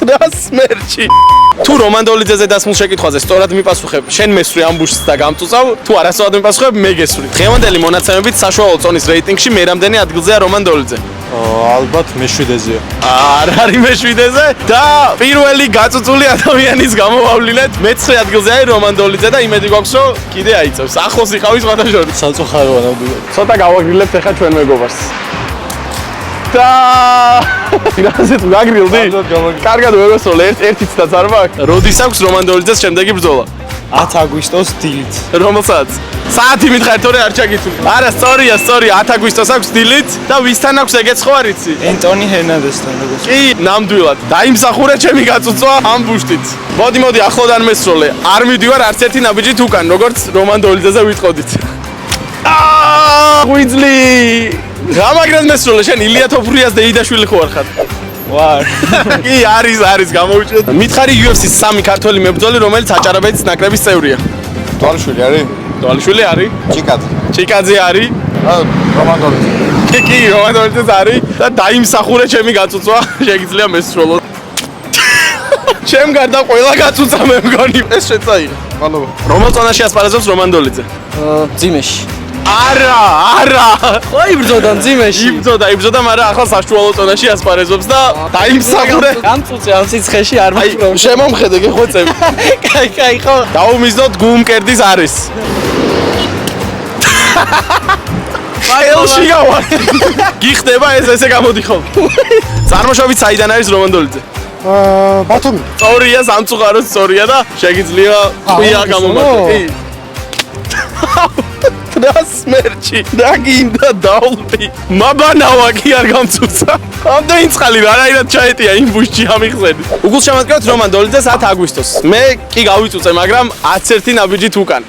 რა სმერჩი. თუ რომან დოლიძეზე დასმულ შეკითხვაზე სწორად მიპასუხებ, შენ მესვრი ამბუშს და გამწუწავ, თუ არასწორად მიპასუხებ, მე გესვრი. დღევანდელი მონაცემებით საშუალო წონის რეიტინგში მე რამდენი ადგილზეა რომან დოლიძე? ალბათ მე7-ზეა. არ არის მე7-ზე და პირველი გაწუწული ადამიანის გამოვავლინეთ მე9 ადგილზეა რომან დოლიძე და იმედი გვაქვს რომ კიდე აიწევს. ახლოს იყავის სხვადასხვა. საწუხაროა ნამდვილად. ცოტა გავაგრილებთ ახლა ჩვენ მეგობარს. და რაზეც გაგრილდი? კარგად ვეგოსროლე, ერთი ცდაც არ მაქვს. როდის აქვს რომან დოლიძეს შემდეგი ბრძოლა? 10 აგვისტოს დილით. რომელსაც? საათი მითხარ თორე არ ჩაგითვლი. არა, სწორია, 10 აგვისტოს აქვს დილით და ვისთან აქვს ეგეც ხო არ იცი? ენტონი ჰერნანდესთან როგორც. კი, ნამდვილად. დაიმსახურე ჩემი გაწუწვა ამ ბუშტით. მოდი, ახლოდან მესროლე. არ მივდივარ არც ერთი ნაბიჯით უკან, როგორც რომან დოლიძეზე ვიტყოდით. ღვიძლი! გამაგრად მესროლე, შენ ილია თოფურიას დეიდაშვილი ხო არ ხარ? ვარ. კი, არის, გამოვიჭრეთ. მითხარი UFC-ს 3 ქართველი მებრძოლი, რომელიც აჭარაბეთის ნაკრების წევრია. თვალიშვილი არის? თვალიშვილი არის? ჩიკაძე არის? რომან დოლიძე. კი, რომან დოლიძეც არის და დაიმსახურე ჩემი გაწუწვა, შეგიძლია მესროლო. ჩემ გარდა ყველა გაწუწა მე მგონი ეს შეწაიღე. მადლობა. რომელ წონაში ასპარეზობს რომან დოლიძე? ძიმეში. არა. ხო იბრძოდა ძიმეში. იბრძოდა, მაგრამ ახლა საშუალო წონაში ასპარეზობს და დაიმსახურე. გამწუწე ამ სიცხეში არ მოკრო. შემომხედე გეხვეწები. კაი ხო. დაუმიზნოთ გუმკერდის არის. ფაილში გავარ. გიხდება ესე გამოდიხო. წარმოშობით საიდან არის რომან დოლიძე? ბათუმი. სწორია, სამწუხაროდ სწორია და შეგიძლია ყია გამომართო. კი. რა სმერჩი, რა გინდა დაულპი. მაბანავა კი არ გამწუცა. ამდენი წყალი რანაირად ჩაეტია იმ ბუშტში ამიხსენი. უგულშემატკივრად რომან დოლიძეს 10 აგვისტოს. მე კი გავიწუწე, მაგრამ 11 ნაბიჯით უკან.